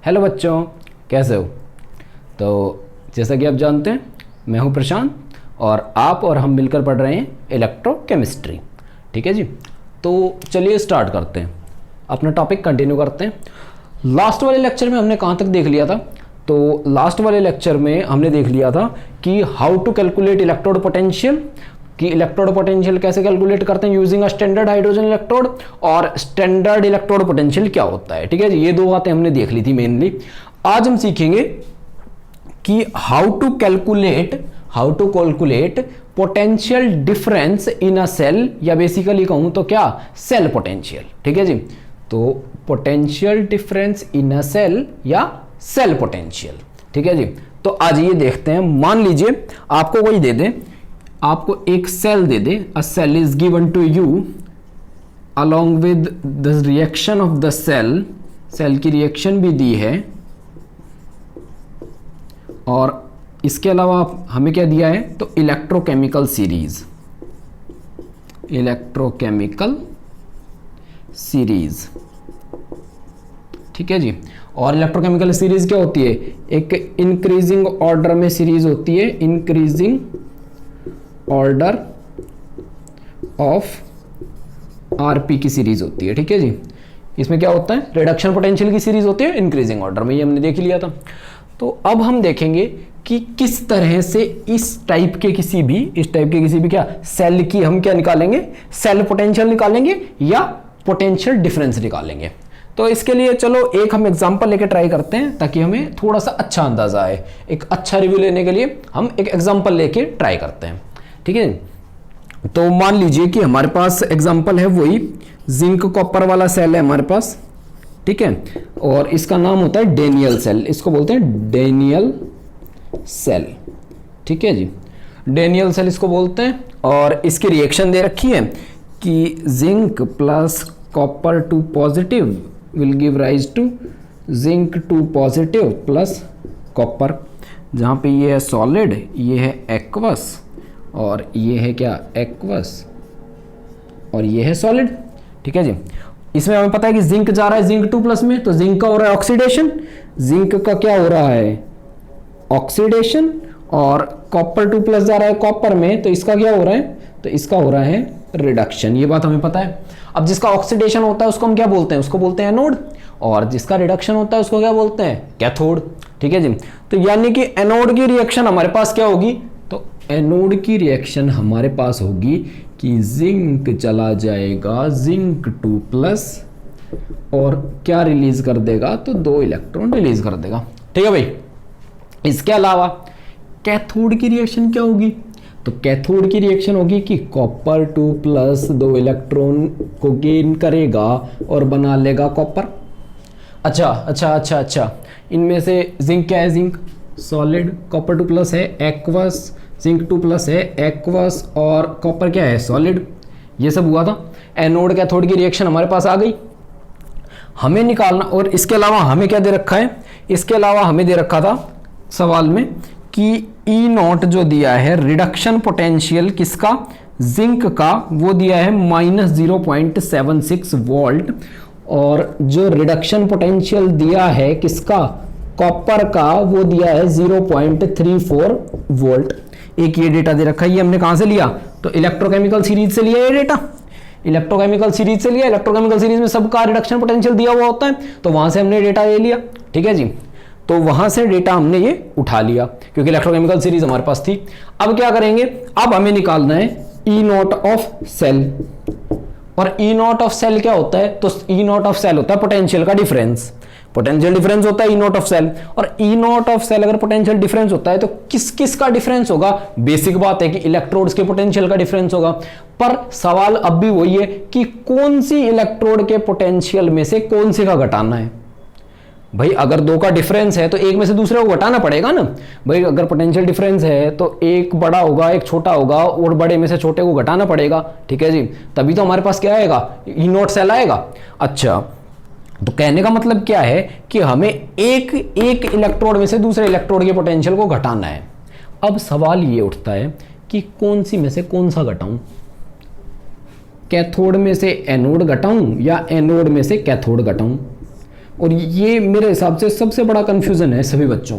Hello बच्चों, कैसे हो? तो जैसा कि आप जानते हैं, मैं हूं प्रशांत और आप और हम मिलकर पढ़ रहे हैं इलेक्ट्रोकेमिस्ट्री। ठीक है जी, तो चलिए स्टार्ट करते हैं, अपना टॉपिक कंटिन्यू करते हैं। लास्ट वाले लेक्चर में हमने कहाँ तक देख लिया था? तो लास्ट वाले लेक्चर में हमने देख लिया था कि how to calculate electrode potential, कि इलेक्ट्रोड पोटेंशियल कैसे कैलकुलेट करते हैं using a standard hydrogen electrode, और स्टैंडर्ड इलेक्ट्रोड पोटेंशियल क्या होता है। ठीक है जी, ये दो बातें हमने देख ली थी मेनली। आज हम सीखेंगे कि how to calculate potential difference in a cell, या बेसिकली कहूं तो क्या, सेल पोटेंशियल। ठीक है जी, तो potential difference in a cell या सेल पोटेंशियल। ठीक है जी, तो आज ये देखते हैं। मान लीजिए आपको कोई दे दे, आपको एक सेल दे दे, a cell is given to you along with the reaction of the cell, cell की रिएक्शन भी दी है, और इसके अलावा हमें क्या दिया है, तो इलेक्ट्रोकेमिकल सीरीज, इलेक्ट्रोकेमिकल सीरीज। ठीक है जी, और इलेक्ट्रोकेमिकल सीरीज क्या होती है, एक इंक्रीजिंग ऑर्डर में सीरीज होती है, इंक्रीजिंग ऑर्डर ऑफ आरपी की सीरीज होती है। ठीक है जी, इसमें क्या होता है, रिडक्शन पोटेंशियल की सीरीज होती है इंक्रीजिंग ऑर्डर में, ये हमने देख लिया था। तो अब हम देखेंगे कि किस तरह से इस टाइप के किसी भी क्या सेल की हम क्या निकालेंगे, सेल पोटेंशियल निकालेंगे या पोटेंशियल डिफरेंस निकालेंगे। तो इसके लिए चलो एक हम एग्जांपल लेके ट्राई करते हैं, ताकि हमें थोड़ा सा अच्छा अंदाजा आए। एक अच्छा रिव्यू लेने के लिए हम एक एग्जांपल लेके ट्राई करते हैं। ठीक है, तो मान लीजिए कि हमारे पास एग्जांपल है वही जिंक कॉपर वाला सेल है हमारे पास। ठीक है, और इसका नाम होता है डेनियल सेल, इसको बोलते हैं डेनियल सेल। ठीक है जी, डेनियल सेल इसको बोलते हैं, और इसकी रिएक्शन दे रखी है कि zinc plus copper 2 positive will give rise to zinc 2 positive plus copper, जहाँ पे ये है सॉलिड, ये है एक्वस, और ये है क्या, एक्वस, और ये है सॉलिड। ठीक है जी, इसमें हमें पता है कि जिंक जा रहा है जिंक 2 प्लस में, तो जिंक का हो रहा है ऑक्सीडेशन, जिंक का क्या हो रहा है, ऑक्सीडेशन, और कॉपर 2 प्लस जा रहा है कॉपर में, तो इसका क्या हो रहा है, तो इसका हो रहा है रिडक्शन। ये बात हमें पता है। अब जिसका ऑक्सीडेशन होता है उसको हम क्या बोलते हैं, उसको बोलते हैं एनोड, और जिसका रिडक्शन होता है उसको क्या बोलते हैं, कैथोड। ठीक है जी, तो यानी कि एनोड की रिएक्शन हमारे पास क्या होगी, तो एनोड की रिएक्शन हमारे पास होगी कि जिंक चला जाएगा जिंक 2 प्लस, और क्या रिलीज कर देगा, तो 2 इलेक्ट्रॉन रिलीज कर देगा। ठीक है भाई, इसके अलावा कैथोड की रिएक्शन क्या होगी, तो कैथोड की रिएक्शन होगी कि कॉपर 2 प्लस 2 इलेक्ट्रॉन को गेन करेगा और बना लेगा कॉपर। अच्छा, इनमें से जिंक क्या है, जिंक सॉलिड, कॉपर 2 प्लस है एक्वस, जिंक 2 प्लस है एक्वस, और कॉपर क्या है, सॉलिड। ये सब हुआ था, एनोड कैथोड की रिएक्शन हमारे पास आ गई, हमें निकालना। और इसके अलावा हमें क्या दे रखा है, इसके अलावा हमें दे रखा था सवाल में कि ई नॉट जो दिया है रिडक्शन पोटेंशियल किसका, जिंक का, वो दिया है -0.76 वोल्ट, और जो रिडक्शन पोटेंशियल दिया है किसका, कॉपर का, वो दिया है 0.34 वोल्ट। एक ये डेटा दे रखा है, ये हमने कहां से लिया, तो इलेक्ट्रोकेमिकल सीरीज से लिया ये डेटा, इलेक्ट्रोकेमिकल सीरीज से लिया। इलेक्ट्रोकेमिकल सीरीज में सबका रिडक्शन पोटेंशियल दिया हुआ होता है, तो वहां से हमने डेटा ले लिया। ठीक है जी, तो वहां से डेटा हमने ये उठा लिया क्योंकि इलेक्ट्रोकेमिकल सीरीज हमारे पास थी। अब क्या करेंगे, अब हमें निकालना है ई नॉट ऑफ सेल, और ई नॉट ऑफ सेल क्या होता है, तो ई नॉट ऑफ सेल होता है पोटेंशियल का डिफरेंस, पोटेंशियल डिफरेंस होता है ई नॉट ऑफ सेल। और ई नॉट ऑफ सेल अगर पोटेंशियल डिफरेंस होता है तो किस किस का डिफरेंस होगा, बेसिक बात है कि इलेक्ट्रोड्स के पोटेंशियल का डिफरेंस होगा। पर सवाल अब भी वही है कि कौन सी इलेक्ट्रोड के पोटेंशियल में से कौन से का घटाना है। भाई अगर दो का डिफरेंस है तो एक में से दूसरे को घटाना पड़ेगा ना। भाई अगर पोटेंशियल डिफरेंस है तो एक बड़ा होगा एक छोटा होगा, और बड़े में से छोटे को घटाना पड़ेगा। ठीक है जी, तभी तो हमारे पास क्या आएगा, ई नॉट सेल आएगा। अच्छा, तो कहने का मतलब क्या है कि हमें एक इलेक्ट्रोड में से दूसरे इलेक्ट्रोड के पोटेंशियल को घटाना है। अब सवाल ये उठता है कि कौन सी में से कौन सा घटाऊं, कैथोड में से एनोड घटाऊं या एनोड में से कैथोड घटाऊं। और ये मेरे हिसाब से सबसे बड़ा कन्फ्यूज़न है सभी बच्चों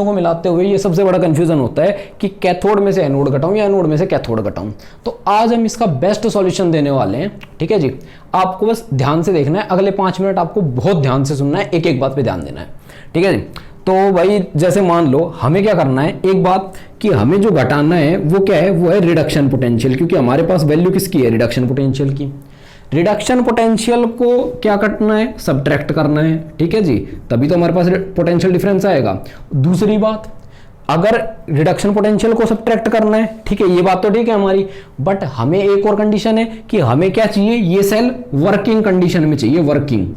को मिलाते हुए ये सबसे बड़ा कन्फ्यूज़न होता है कि कैथोड में से एनोड घटाऊं या एनोड में से कैथोड घटाऊं। तो आज हम इसका बेस्ट सॉल्यूशन देने वाले हैं, ठीक है जी। आपको बस ध्यान से देखना है, अगले 5 मिनट आपको बहुत ध्यान से सुनना है, एक एक बात पे ध्यान देना है, ठीक है जी। तो भाई जैसे मान लो हमें क्या करना है, एक बात कि हमें जो घटाना है वो क्या है, वो है रिडक्शन पोटेंशियल, क्योंकि हमारे पास वैल्यू किसकी है, रिडक्शन पोटेंशियल की। रिडक्शन पोटेंशियल को क्या करना है, सब्ट्रैक्ट करना है, ठीक है जी, तभी तो हमारे पास पोटेंशियल डिफरेंस आएगा। दूसरी बात, अगर रिडक्शन पोटेंशियल को सब्ट्रैक्ट करना है, ठीक है, ये बात तो ठीक है हमारी, बट हमें एक और कंडीशन है कि हमें क्या चाहिए, ये सेल वर्किंग कंडीशन में चाहिए, वर्किंग।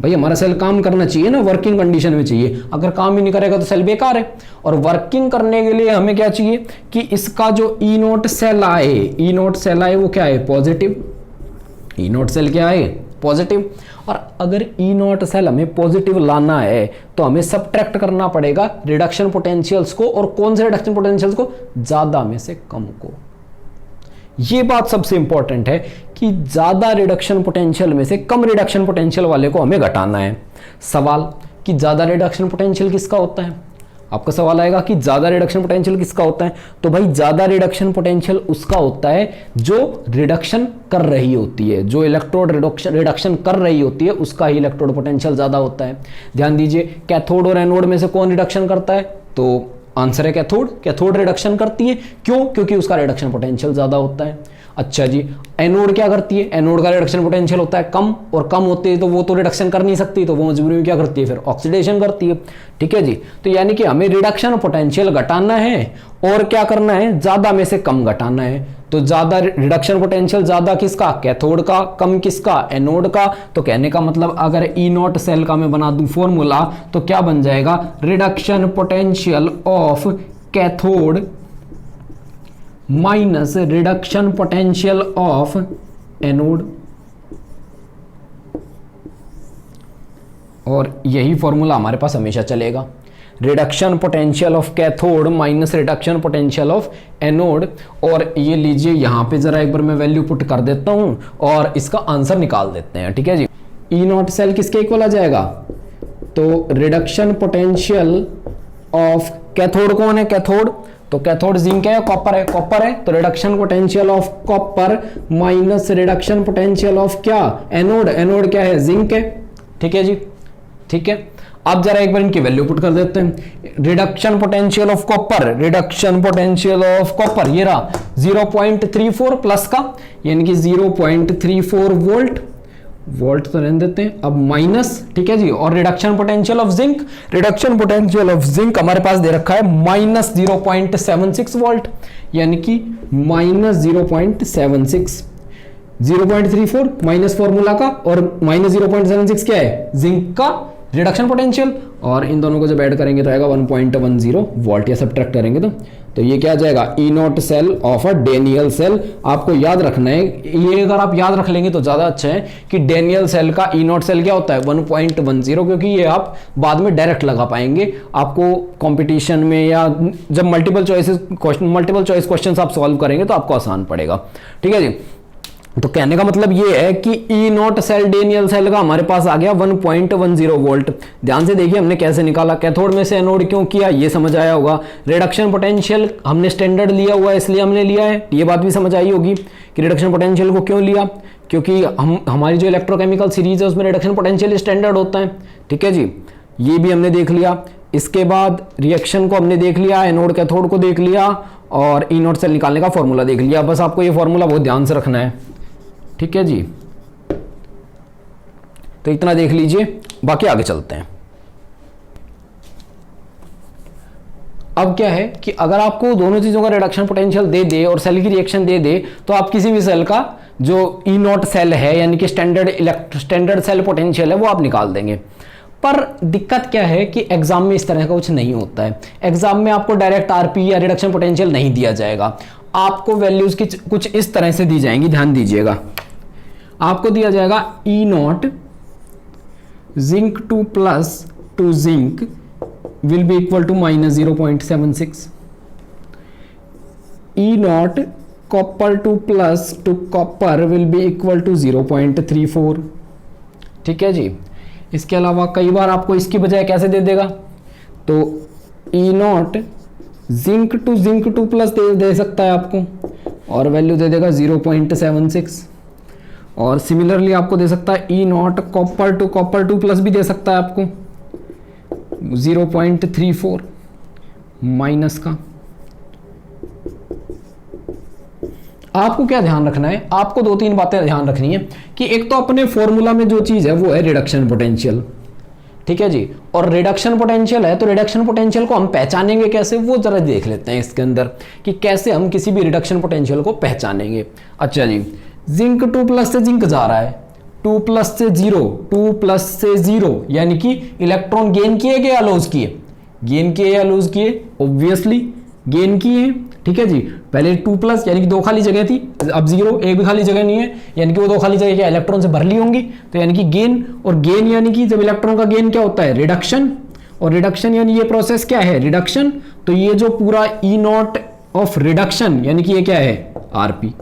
भाई हमारा सेल काम करना चाहिए ना, वर्किंग कंडीशन में चाहिए, अगर काम ही नहीं करेगा तो सेल बेकार है। और वर्किंग करने के लिए हमें क्या चाहिए कि इसका जो ई नोट सेल आए वो क्या है, पॉजिटिव। ई नोट सेल क्या है, पॉजिटिव। और अगर ई नोट सेल हमें पॉजिटिव लाना है तो हमें सब्ट्रैक्ट करना पड़ेगा रिडक्शन पोटेंशियल्स को, और कौन से रिडक्शन पोटेंशियल्स को, ज्यादा में से कम को। ये बात सबसे इंपॉर्टेंट है कि ज्यादा रिडक्शन पोटेंशियल में से कम रिडक्शन पोटेंशियल वाले को हमें घटाना है। सवाल कि ज्यादा रिडक्शन पोटेंशियल किसका होता है, आपका सवाल आएगा कि ज्यादा रिडक्शन पोटेंशियल किसका होता है। तो भाई ज्यादा रिडक्शन पोटेंशियल उसका होता है जो रिडक्शन कर रही होती है, जो इलेक्ट्रोड रिडक्शन कर रही होती है उसका ही इलेक्ट्रोड पोटेंशियल ज्यादा होता है। ध्यान दीजिए, कैथोड और एनोड में से कौन रिडक्शन करता है, तो आंसर है कैथोड रिडक्शन करती है। क्यों, क्योंकि उसका रिडक्शन पोटेंशियल ज्यादा होता है। अच्छा जी, एनोड क्या करती है, एनोड का रिडक्शन पोटेंशियल होता है कम, और कम होती है तो वो तो रिडक्शन कर नहीं सकती, तो वो मजबूरी में क्या करती है, फिर ऑक्सीडेशन करती है, ठीक है जी। तो यानी कि हमें रिडक्शन पोटेंशियल घटाना है और क्या करना है, ज्यादा में से कम घटाना है। तो ज्यादा रिडक्शन पोटेंशियल ज्यादा किसका, कैथोड का, कम किसका, एनोड का। तो कहने का मतलब अगर ई नॉट सेल का मैं बना दूं फॉर्मूला तो क्या बन जाएगा, reduction potential of cathode minus reduction potential of anode. और यही फॉर्मूला हमारे पास हमेशा चलेगा, reduction potential of cathode minus reduction potential of anode. और ये लीजिए यहां पे जरा एक बार मैं वैल्यू पुट कर देता हूं और इसका आंसर निकाल देते हैं, ठीक है जी। ई नॉट सेल किसके इक्वल आ जाएगा, तो रिडक्शन पोटेंशियल ऑफ कैथोड कौन है, कैथोड, तो कैथोड जिंक है, कॉपर है, तो reduction potential of copper minus reduction potential of क्या, एनोड क्या है, जिंक है, ठीक है जी, ठीक है। अब जरा एक बार इनकी वैल्यू पुट कर देते हैं। रिडक्शन पोटेंशियल ऑफ कॉपर ये रहा 0.34 प्लस का, यानी कि 0.34 वोल्ट तो रहने देते हैं, अब माइनस, ठीक है जी। और रिडक्शन पोटेंशियल ऑफ जिंक हमारे पास दे रखा है माइनस 0.76 वोल्ट, यानी कि माइनस 0.76, 0.34 माइनस फॉर्मूला का और माइनस 0.76 क्या है, जिंक का रिडक्शन पोटेंशियल, और इन दोनों को जब ऐड करेंगे तो आएगा 1.10 वोल्ट, या सब्ट्रैक्ट करेंगे तो ये क्या आ जाएगा, E naught cell of a Daniel cell. आपको याद रखना है, ये अगर आप याद रख लेंगे तो ज्यादा अच्छा है कि डेनियल सेल का ई नॉट सेल क्या होता है, 1.10, क्योंकि ये आप बाद में डायरेक्ट लगा पाएंगे। आपको कंपटीशन में या जब मल्टीपल चॉइस क्वेश्चन आप सॉल्व करेंगे तो आपको आसान पड़ेगा, ठीक है जी। तो कहने का मतलब ये है कि ई नॉट सेल डेनियल सेल का हमारे पास आ गया 1.10 वोल्ट। ध्यान से देखिए हमने कैसे निकाला, कैथोड में से एनोड क्यों किया ये समझ आया होगा। रिडक्शन पोटेंशियल हमने स्टैंडर्ड लिया हुआ है इसलिए हमने लिया है, ये बात भी समझ आई होगी कि रिडक्शन पोटेंशियल को क्यों लिया, क्योंकि हमारी जो इलेक्ट्रोकेमिकल सीरीज है उसमें रिडक्शन पोटेंशियल स्टैंडर्ड होता है, ठीक है जी। ये भी हमने देख लिया। इसके बाद रिएक्शन को हमने देख लिया, एनोड कैथोड को देख लिया, और ई नॉट सेल निकालने का फॉर्मूला देख लिया। बस आपको ये फॉर्मूला बहुत ध्यान से रखना है, ठीक है जी। तो इतना देख लीजिए, बाकी आगे चलते हैं। अब क्या है कि अगर आपको दोनों चीजों का रिडक्शन पोटेंशियल दे दे और सेल की रिएक्शन दे दे तो आप किसी भी सेल का जो ई नॉट सेल है यानी कि स्टैंडर्ड सेल पोटेंशियल है वो आप निकाल देंगे। पर दिक्कत क्या है कि एग्जाम में इस तरह का कुछ नहीं होता है। एग्जाम में आपको डायरेक्ट आरपी या रिडक्शन पोटेंशियल नहीं दिया जाएगा, आपको वैल्यूज की कुछ इस तरह से दी जाएंगी। ध्यान दीजिएगा, आपको दिया जाएगा E naught zinc 2 plus to zinc will be equal to minus 0.76, E naught copper 2 plus to copper will be equal to 0.34, ठीक है जी। इसके अलावा कई बार आपको इसकी बजाय कैसे दे देगा, तो E naught zinc to zinc 2 plus दे सकता है आपको, और वैल्यू दे देगा 0.76। और सिमिलरली आपको दे सकता है E naught copper two plus भी दे सकता है आपको 0.34 माइनस का। आपको क्या ध्यान रखना है, आपको 2-3 बातें ध्यान रखनी है कि एक तो अपने फॉर्मूला में जो चीज है वो है रिडक्शन पोटेंशियल, ठीक है जी। और रिडक्शन पोटेंशियल है तो रिडक्शन पोटेंशियल को हम पहचानेंगे कैसे, वो जरा देख लेते हैं इसके अंदर कि कैसे हम किसी भी रिडक्शन पोटेंशियल को पहचानेंगे। अच्छा जी, जिंक 2 प्लस से जिंक जा रहा है, 2 प्लस से 0, 2 प्लस से 0, यानी कि इलेक्ट्रॉन गेन किए गए या लॉस किए, गेन किए या लॉस किए, ऑब्वियसली गेन किए, ठीक है जी। पहले 2 प्लस यानी कि 2 खाली जगह थी, अब 0, एक भी खाली जगह नहीं है, यानी कि वो 2 खाली जगह क्या इलेक्ट्रॉन से भर ली होंगी, तो यानी कि गेन, और गेन यानी कि जब इलेक्ट्रॉन का गेन क्या होता है, रिडक्शन, और रिडक्शन यानी ये प्रोसेस क्या है, रिडक्शन। तो ये जो पूरा ई नॉट ऑफ रिडक्शन यानी कि ये क्या है, आरपी,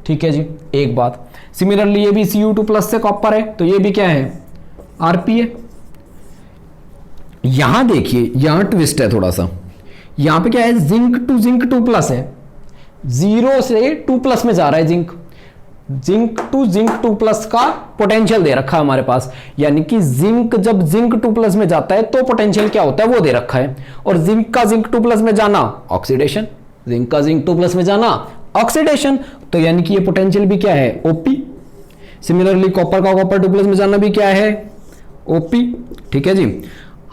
ठीक है जी। एक बात, सिमिलरली ये भी Cu2 प्लस से कॉपर है तो ये भी क्या है, आरपी है। यहां देखिए, यहां ट्विस्ट है थोड़ा सा, यहां पे क्या है, जिंक 2 प्लस है, 0 से 2 प्लस में जा रहा है जिंक, जिंक 2 प्लस का पोटेंशियल दे रखा है हमारे पास, यानी कि जिंक जब जिंक 2 प्लस में जाता है तो पोटेंशियल क्या होता है वो दे रखा है। और जिंक का जिंक 2 प्लस में जाना ऑक्सीडेशन, जिंक का जिंक 2 प्लस में जाना ऑक्सीडेशन, तो यानी कि ये पोटेंशियल भी क्या है, ओपी। सिमिलरली कॉपर का कॉपर 2 प्लस में जाना भी क्या है, ओपी, ठीक है जी।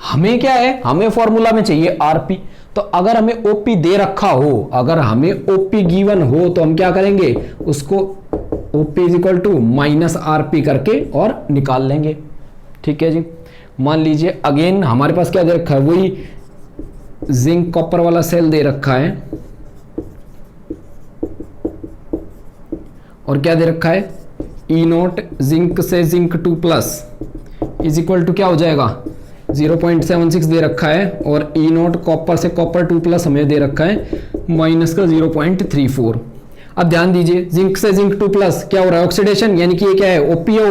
हमें क्या है, हमें फॉर्मूला में चाहिए आरपी, तो अगर हमें ओपी दे रखा हो, अगर हमें ओपी गिवन हो तो हम क्या करेंगे, उसको OP is equal to minus RP करके और निकाल लेंगे, ठीक है जी। मान लीजिए अगेन हमारे पास क्या दे रखा है, वही जिंक कॉपर वाला सेल दे रखा है, और क्या दे रखा है, ई नॉट जिंक से zinc 2 plus is equal to क्या हो जाएगा, 0.76 दे रखा है, और ई नॉट कॉपर से कॉपर 2 प्लस हमें दे रखा है माइनस का 0.34। अब ध्यान दीजिए, जिंक से जिंक 2 प्लस क्या हो रहा है, ऑक्सीडेशन, यानी कि ये क्या है, ओपी है,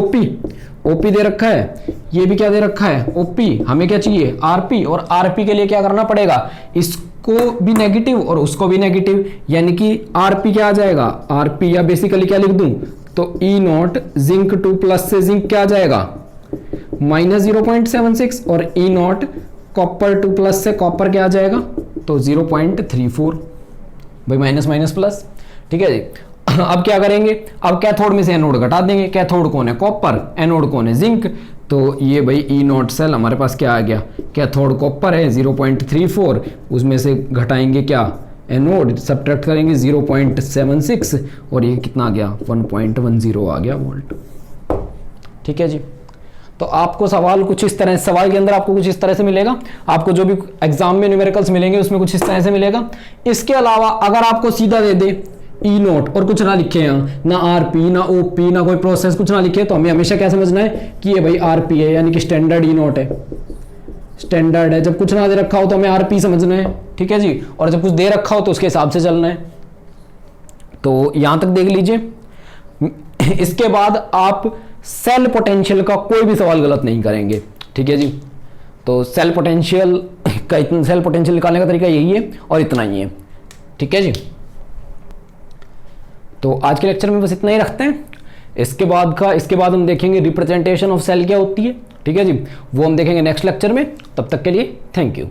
ओपी दे रखा है, ये भी क्या दे रखा है, ओपी। हमें क्या चाहिए, आरपी, और आरपी के लिए क्या करना पड़ेगा, इसको भी नेगेटिव और उसको भी नेगेटिव, यानी कि आरपी क्या आ जाएगा, आरपी, या बेसिकली क्या लिख दूं, तो ई नॉट जिंक 2 प्लस से जिंक क्या आ जाएगा, माइनस 0.76, और ई नॉट कॉपर 2 प्लस से कॉपर क्या आ जाएगा, तो 0.34, भाई माइनस माइनस प्लस, ठीक है जी। अब क्या करेंगे, अब कैथोड में से एनोड घटा देंगे, कैथोड कौन है, कॉपर, एनोड कौन है, जिंक, तो ये भाई ई नॉट सेल हमारे पास क्या आ गया, कैथोड कॉपर है 0.34, उसमें से घटाएंगे क्या, एनोड, सब्ट्रैक्ट करेंगे 0.76, और ये कितना आ गया, 1.10 आ गया वोल्ट, ठीक है जी। तो आपको सवाल कुछ इस तरह, सवाल के अंदर आपको कुछ इस तरह से मिलेगा, आपको जो भी एग्जाम में न्यूमेरिकल्स मिलेंगे उसमें कुछ इस तरह से मिलेगा। इसके अलावा अगर आपको सीधा दे दे ई नोट और कुछ ना लिखे यहाँ, ना आरपी ना ओपी ना कोई प्रोसेस कुछ ना लिखे, तो हमें हमेशा क्या समझना है कि ये भाई आरपी है, यानी कि स्टैंडर्ड ई नोट है, स्टैंडर्ड है। जब कुछ ना दे रखा हो तो हमें आरपी समझना है, ठीक है जी, और जब कुछ दे रखा हो तो उसके हिसाब से चलना है। तो यहां तक देख लीजिए। इसके बाद आप सेल पोटेंशियल का कोई भी सवाल गलत नहीं करेंगे, ठीक है जी। तो सेल पोटेंशियल का, सेल पोटेंशियल निकालने का तरीका यही है और इतना ही है, ठीक है जी। तो आज के लेक्चर में बस इतना ही रखते हैं। इसके बाद हम देखेंगे रिप्रेजेंटेशन ऑफ सेल क्या होती है, ठीक है जी, वो हम देखेंगे नेक्स्ट लेक्चर में। तब तक के लिए थैंक यू।